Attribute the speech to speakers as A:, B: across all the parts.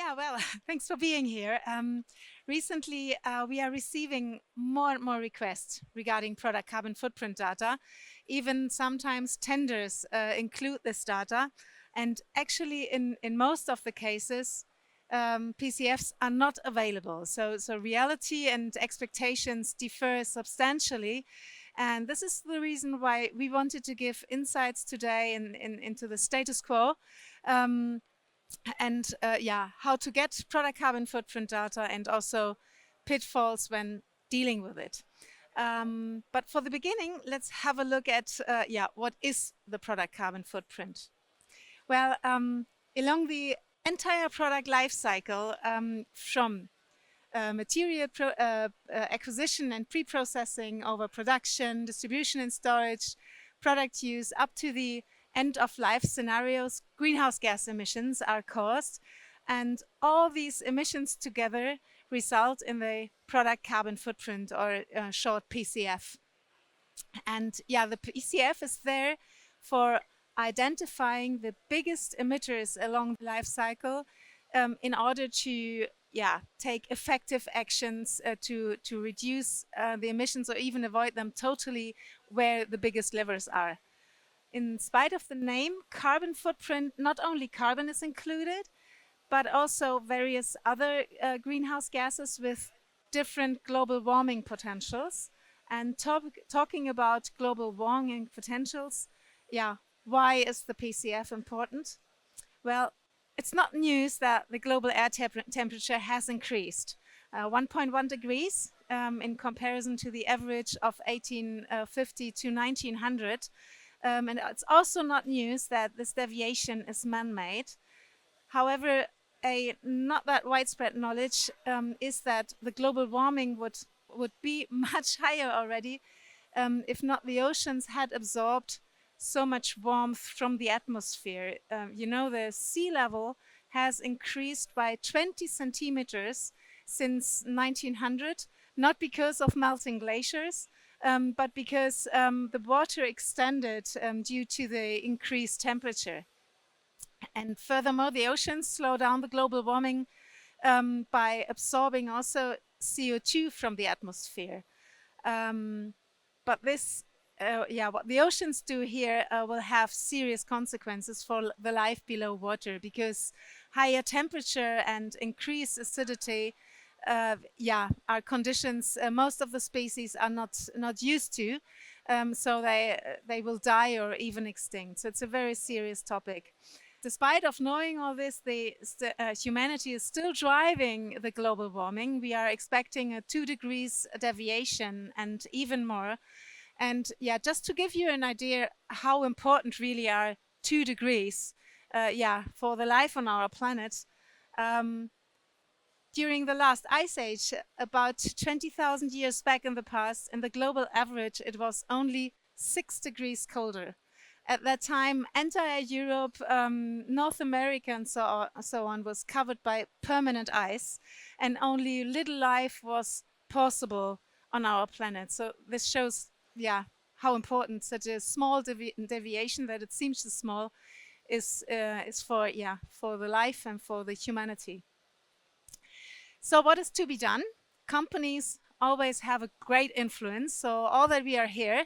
A: Yeah, well, thanks for being here. Recently, we are receiving more and more requests regarding product carbon footprint data. Even sometimes tenders include this data. And actually, in most of the cases, PCFs are not available. So reality and expectations differ substantially. And this is the reason why we wanted to give insights today into the status quo. And how to get product carbon footprint data and also pitfalls when dealing with it. But for the beginning, let's have a look at what is the product carbon footprint? Well, along the entire product life cycle, from material acquisition and pre-processing over production, distribution and storage, product use up to the end of life scenarios, greenhouse gas emissions are caused. And all these emissions together result in the product carbon footprint, or short PCF. And the PCF is there for identifying the biggest emitters along the life cycle in order to take effective actions to reduce the emissions or even avoid them totally where the biggest levers are. In spite of the name, carbon footprint, not only carbon is included, but also various other greenhouse gases with different global warming potentials. And talking about global warming potentials, why is the PCF important? Well, it's not news that the global air temperature has increased 1.1 degrees in comparison to the average of 1850 to 1900. And it's also not news that this deviation is man-made. However, a not that widespread knowledge is that the global warming would be much higher already if not the oceans had absorbed so much warmth from the atmosphere. The sea level has increased by 20 centimeters since 1900, not because of melting glaciers, but because the water extended due to the increased temperature. And furthermore, the oceans slow down the global warming by absorbing also CO2 from the atmosphere. But this, what the oceans do here will have serious consequences for the life below water, because higher temperature and increased acidity are conditions most of the species are not used to, so they will die or even extinct. So it's a very serious topic. Despite of knowing all this, humanity is still driving the global warming. We are expecting a 2 degrees deviation and even more. And just to give you an idea how important really are 2 degrees for the life on our planet. During the last ice age, about 20,000 years back in the past, in the global average, it was only 6 degrees colder. At that time, entire Europe, North America and so on was covered by permanent ice, and only little life was possible on our planet. So this shows how important such a small deviation, that it seems so small, is for the life and for the humanity. So what is to be done? Companies always have a great influence. So all that we are here,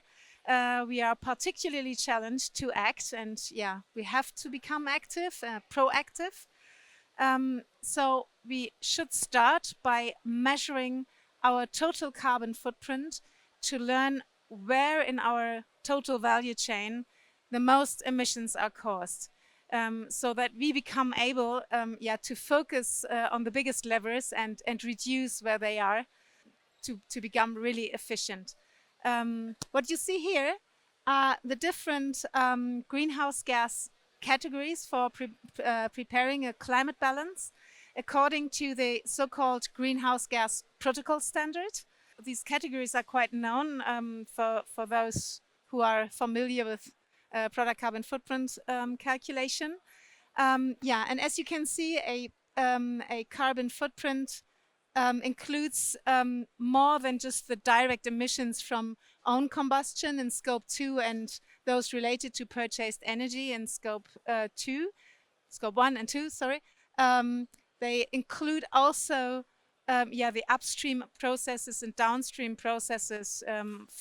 A: we are particularly challenged to act, and we have to become active, proactive. So we should start by measuring our total carbon footprint to learn where in our total value chain the most emissions are caused. So that we become able to focus on the biggest levers and reduce where they are to become really efficient. What you see here are the different greenhouse gas categories for preparing a climate balance according to the so-called greenhouse gas protocol standard. These categories are quite known for those who are familiar with product carbon footprint calculation. And as you can see, a carbon footprint includes more than just the direct emissions from own combustion in scope 2 and those related to purchased energy in scope 1 and 2, sorry. They include also the upstream processes and downstream processes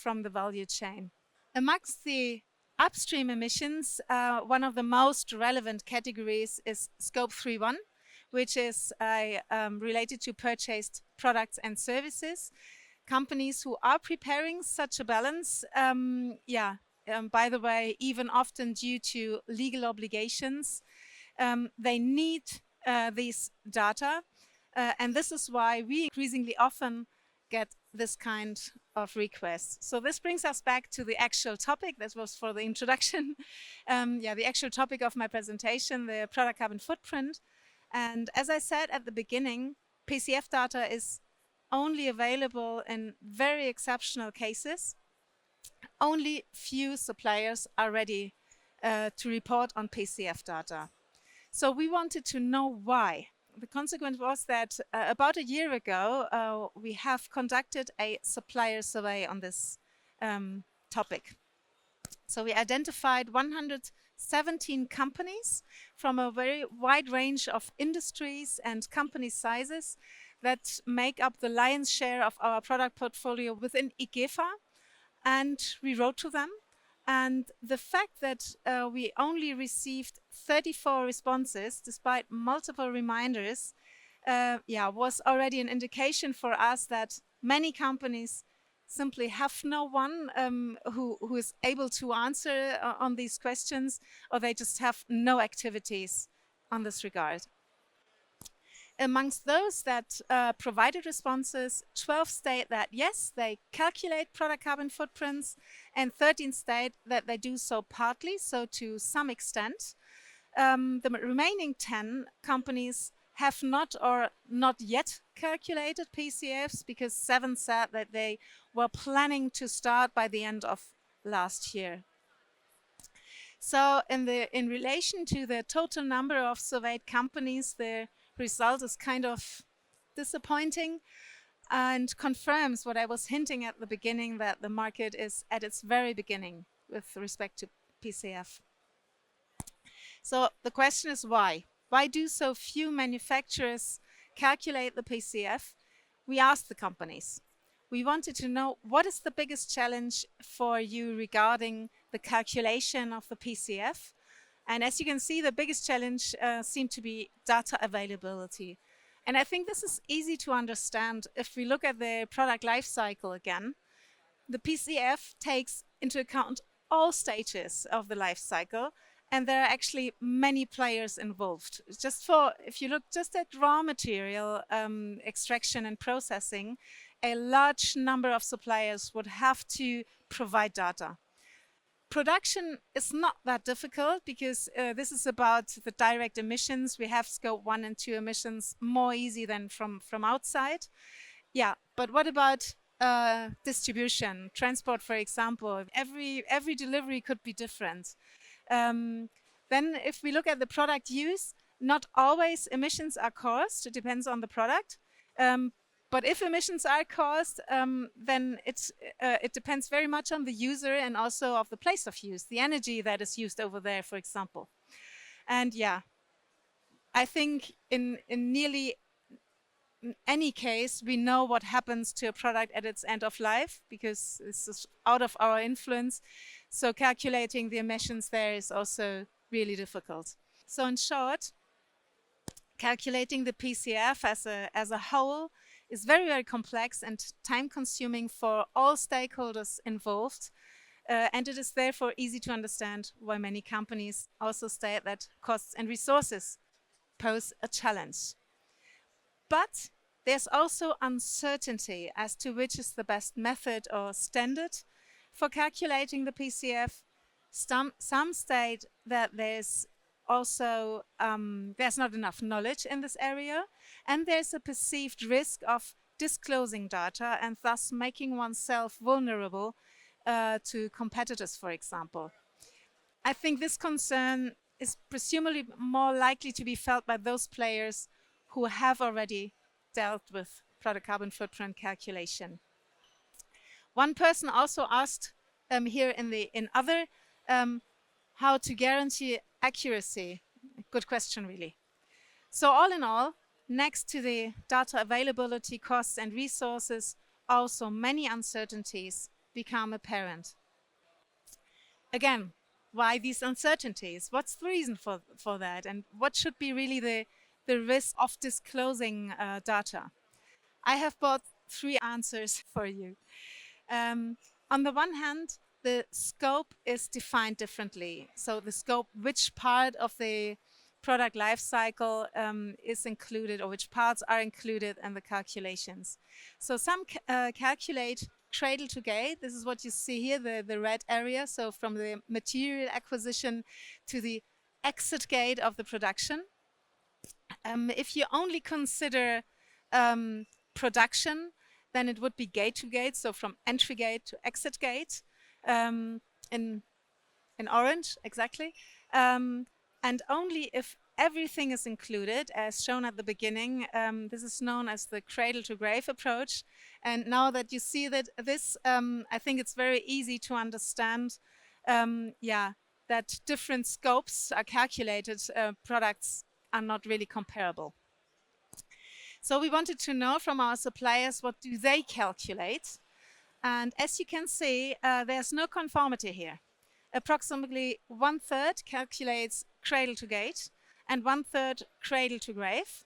A: from the value chain. Amongst the upstream emissions, one of the most relevant categories is Scope 3.1, which is related to purchased products and services. Companies who are preparing such a balance, by the way, even often due to legal obligations, they need these data. And this is why we increasingly often get this kind of requests. So this brings us back to the actual topic. That was for the introduction. The actual topic of my presentation, the product carbon footprint. And as I said at the beginning, PCF data is only available in very exceptional cases. Only few suppliers are ready to report on PCF data. So we wanted to know why. The consequence was that about a year ago, we have conducted a supplier survey on this topic. So we identified 117 companies from a very wide range of industries and company sizes that make up the lion's share of our product portfolio within IGEFA. And we wrote to them. And the fact that we only received 34 responses, despite multiple reminders, was already an indication for us that many companies simply have no one who is able to answer on these questions, or they just have no activities on this regard. Amongst those that provided responses, 12 state that yes, they calculate product carbon footprints, and 13 state that they do so partly, so to some extent. The remaining 10 companies have not or not yet calculated PCFs, because 7 said that they were planning to start by the end of last year. So in relation to the total number of surveyed companies, the result is kind of disappointing and confirms what I was hinting at the beginning, that the market is at its very beginning with respect to PCF. So the question is why? Why do so few manufacturers calculate the PCF? We asked the companies. We wanted to know, what is the biggest challenge for you regarding the calculation of the PCF? And as you can see, the biggest challenge seemed to be data availability. And I think this is easy to understand. If we look at the product life cycle again, the PCF takes into account all stages of the life cycle, and there are actually many players involved. If you look just at raw material extraction and processing, a large number of suppliers would have to provide data. Production is not that difficult, because this is about the direct emissions. We have scope 1 and 2 emissions more easy than from outside. Yeah, but what about distribution, transport, for example? Every delivery could be different. Then if we look at the product use, not always emissions are caused. It depends on the product. But if emissions are caused, then it depends very much on the user and also of the place of use, the energy that is used over there, for example. And yeah, I think in nearly any case, we know what happens to a product at its end of life, because this is out of our influence. So calculating the emissions there is also really difficult. So in short, calculating the PCF as a whole is very, very complex and time-consuming for all stakeholders involved. And it is therefore easy to understand why many companies also state that costs and resources pose a challenge. But there's also uncertainty as to which is the best method or standard for calculating the PCF. Some state that there's also there's not enough knowledge in this area, and there's a perceived risk of disclosing data and thus making oneself vulnerable to competitors, for example. I think this concern is presumably more likely to be felt by those players who have already dealt with product carbon footprint calculation. One person also asked here in other how to guarantee accuracy. Good question, really. So all in all, next to the data availability, costs, and resources, also many uncertainties become apparent. Again, why these uncertainties? What's the reason for that? And what should be really the risk of disclosing data? I have brought 3 answers for you. On the one hand, the scope is defined differently. So the scope, which part of the product life cycle is included, or which parts are included in the calculations. So some calculate cradle to gate. This is what you see here, the red area. So from the material acquisition to the exit gate of the production. If you only consider production, then it would be gate to gate, so from entry gate to exit gate, in orange, exactly. And only if everything is included, as shown at the beginning, this is known as the cradle to grave approach. And now that you see that this, I think it's very easy to understand, that different scopes are calculated, products are not really comparable. So we wanted to know from our suppliers, what do they calculate? And as you can see, there's no conformity here. Approximately 1/3 calculates cradle to gate and 1/3 cradle to grave.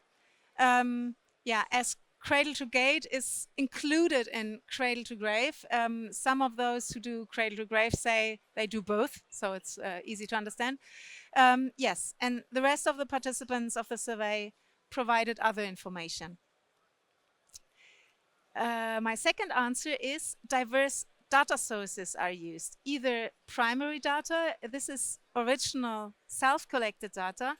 A: As cradle to gate is included in cradle to grave, some of those who do cradle to grave say they do both, so it's easy to understand. Yes, and the rest of the participants of the survey provided other information. My second answer is diverse data sources are used. Either primary data, this is original self-collected data,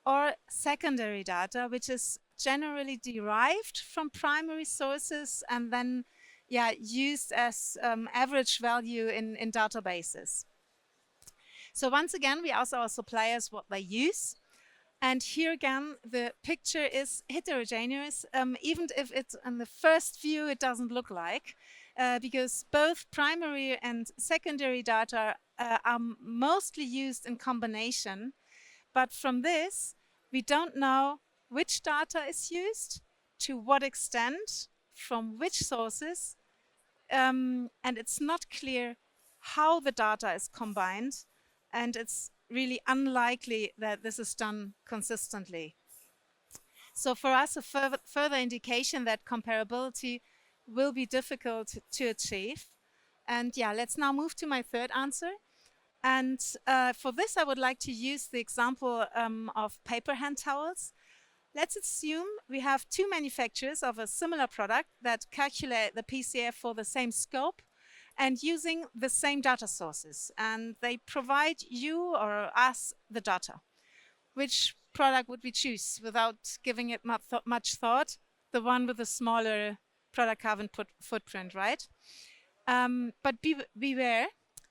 A: or secondary data, which is generally derived from primary sources and then used as average value in databases. So once again, we ask our suppliers what they use. And here again, the picture is heterogeneous, even if it's in the first view, it doesn't look like, because both primary and secondary data are mostly used in combination. But from this, we don't know which data is used, to what extent, from which sources, and it's not clear how the data is combined, and it's really unlikely that this is done consistently. So for us, a further indication that comparability will be difficult to achieve. And let's now move to my third answer. And for this, I would like to use the example of paper hand towels. Let's assume we have 2 manufacturers of a similar product that calculate the PCF for the same scope and using the same data sources, and they provide you or us the data. Which product would we choose without giving it much thought? The one with the smaller product carbon footprint, right? But beware,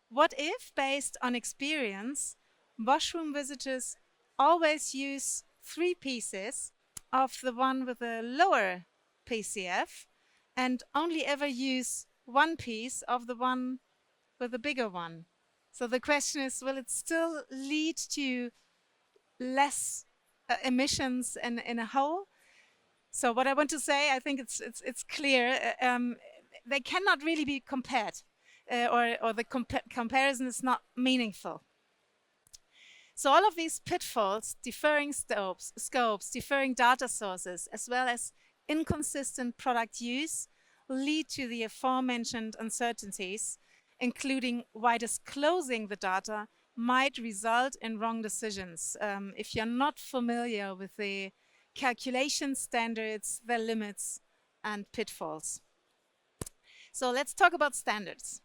A: what if, based on experience, washroom visitors always use 3 pieces of the one with the lower PCF and only ever use 1 piece of the one with the bigger one? So the question is, will it still lead to less emissions in a whole? So what I want to say, I think it's clear, they cannot really be compared, or the comparison is not meaningful. So all of these pitfalls, differing scopes, differing data sources, as well as inconsistent product use, lead to the aforementioned uncertainties, including why disclosing the data might result in wrong decisions if you're not familiar with the calculation standards, their limits, and pitfalls. So let's talk about standards.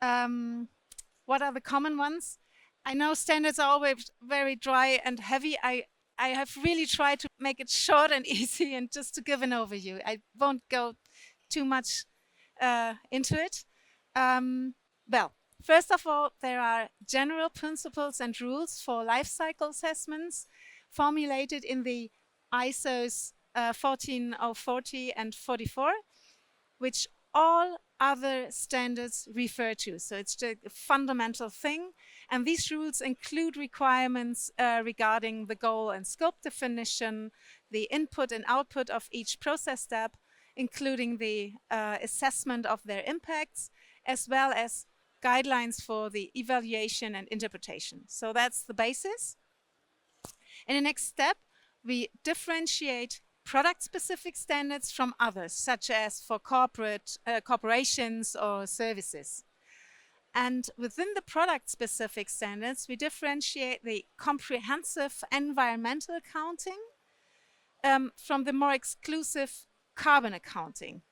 A: What are the common ones? I know standards are always very dry and heavy. I have really tried to make it short and easy and just to give an overview. I won't go too much into it. Well, first of all, there are general principles and rules for life cycle assessments formulated in the ISOs 14040 and 44, which all other standards refer to. So it's a fundamental thing. And these rules include requirements regarding the goal and scope definition, the input and output of each process step, including the assessment of their impacts, as well as guidelines for the evaluation and interpretation. So that's the basis. In the next step, we differentiate product-specific standards from others, such as for corporations or services. And within the product-specific standards, we differentiate the comprehensive environmental accounting from the more exclusive carbon accounting.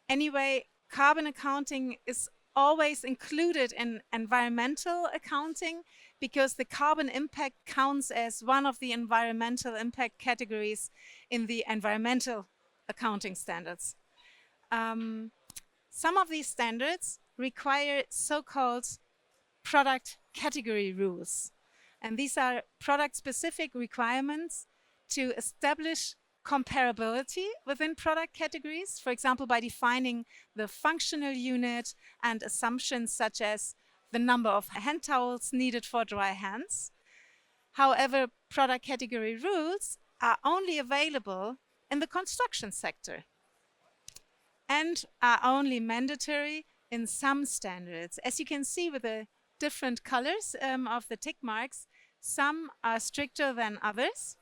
A: Anyway, carbon accounting is always included in environmental accounting because the carbon impact counts as one of the environmental impact categories in the environmental accounting standards. Some of these standards require so-called product category rules. And these are product-specific requirements to establish comparability within product categories, for example, by defining the functional unit and assumptions such as the number of hand towels needed for dry hands. However, product category rules are only available in the construction sector and are only mandatory in some standards. As you can see with the different colors of the tick marks, some are stricter than others.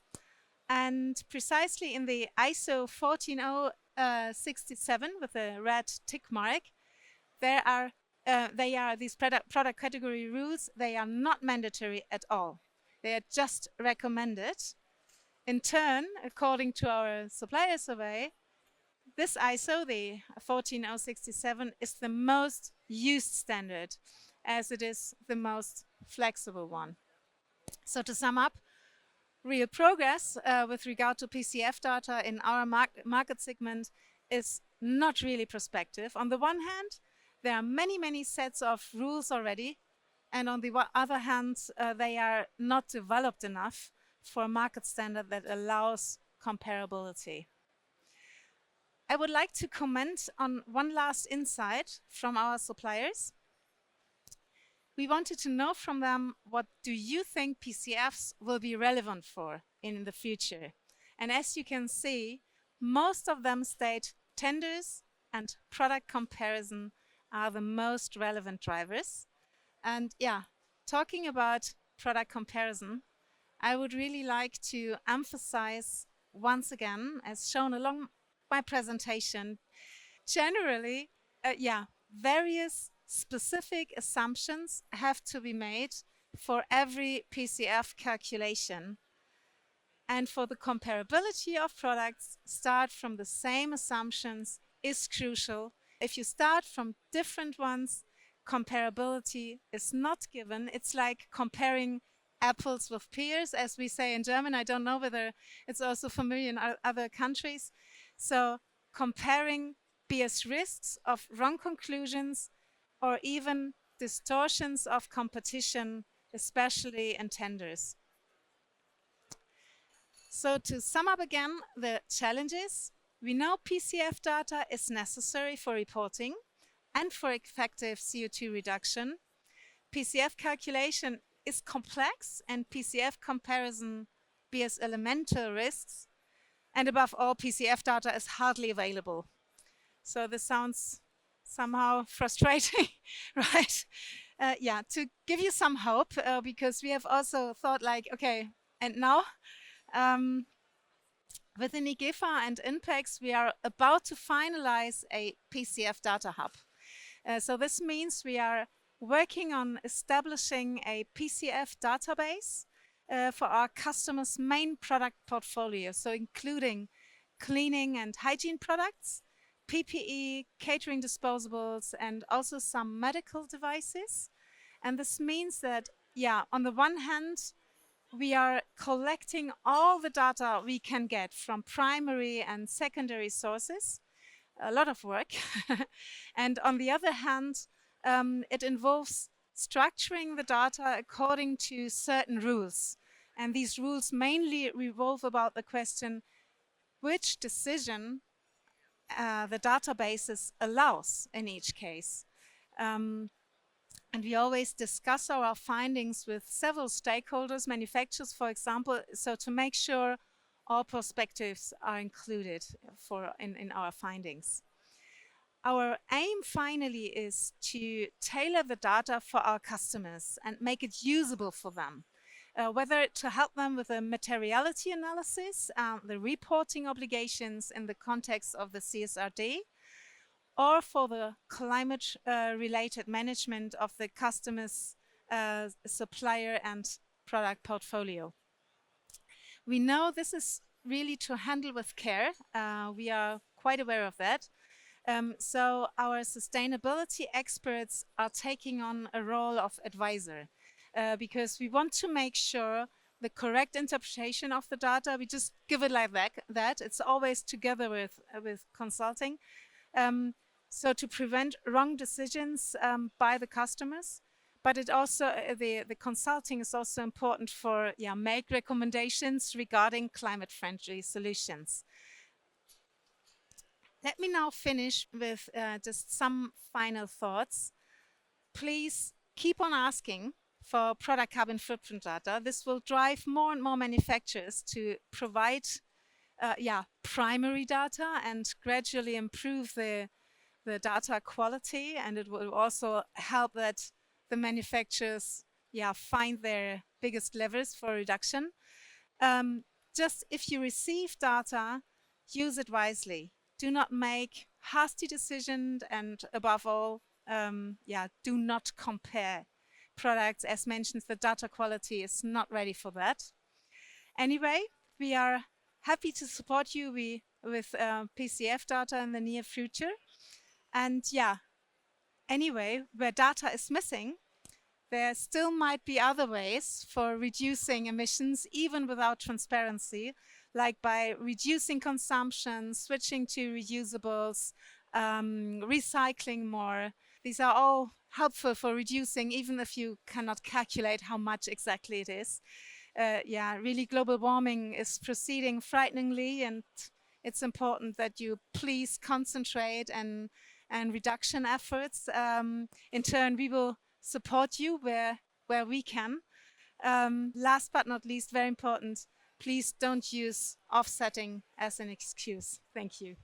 A: And precisely in the ISO 14067 with a red tick mark, they are these product category rules, they are not mandatory at all. They are just recommended. In turn, according to our supplier survey, this ISO, the 14067, is the most used standard as it is the most flexible one. So to sum up, real progress with regard to PCF data in our market segment is not really prospective. On the one hand, there are many sets of rules already, and on the other hand, they are not developed enough for a market standard that allows comparability. I would like to comment on one last insight from our suppliers. We wanted to know from them, what do you think PCFs will be relevant for in the future? And as you can see, most of them state tenders and product comparison are the most relevant drivers. And yeah, talking about product comparison, I would really like to emphasize once again, as shown along my presentation, generally, various specific assumptions have to be made for every PCF calculation. And for the comparability of products, start from the same assumptions is crucial. If you start from different ones, comparability is not given. It's like comparing apples with pears, as we say in German. I don't know whether it's also familiar in other countries. So comparing bears risks of wrong conclusions or even distortions of competition, especially in tenders. So to sum up again the challenges, we know PCF data is necessary for reporting and for effective CO2 reduction. PCF calculation is complex and PCF comparison bears elemental risks. And above all, PCF data is hardly available. So this sounds somehow frustrating, right? To give you some hope, because we have also thought like, okay, and now within IGEFA and INPACS, we are about to finalize a PCF data hub. So this means we are working on establishing a PCF database for our customers' main product portfolio, so including cleaning and hygiene products, PPE, catering disposables, and also some medical devices. And this means that, on the one hand, we are collecting all the data we can get from primary and secondary sources, a lot of work. And on the other hand, it involves structuring the data according to certain rules. And these rules mainly revolve about the question, which decision the databases allows in each case. And we always discuss our findings with several stakeholders, manufacturers, for example, so to make sure all perspectives are included in our findings. Our aim finally is to tailor the data for our customers and make it usable for them, whether to help them with the materiality analysis, the reporting obligations in the context of the CSRD, or for the climate-related management of the customer's supplier and product portfolio. We know this is really to handle with care. We are quite aware of that. So our sustainability experts are taking on a role of advisor because we want to make sure the correct interpretation of the data, we just give it like that. It's always together with consulting. So to prevent wrong decisions by the customers, but it also the consulting is also important for make recommendations regarding climate-friendly solutions. Let me now finish with just some final thoughts. Please keep on asking for product carbon footprint data. This will drive more and more manufacturers to provide primary data and gradually improve the data quality, and it will also help that the manufacturers find their biggest levers for reduction. Just if you receive data, use it wisely. Do not make hasty decisions, and above all, do not compare products. As mentioned, the data quality is not ready for that. Anyway, we are happy to support you with PCF data in the near future. And anyway, where data is missing, there still might be other ways for reducing emissions, even without transparency, like by reducing consumption, switching to reusables, recycling more. These are all helpful for reducing, even if you cannot calculate how much exactly it is. Really global warming is proceeding frighteningly, and it's important that you please concentrate and reduction efforts. In turn, we will support you where we can. Last but not least, very important, please don't use offsetting as an excuse. Thank you.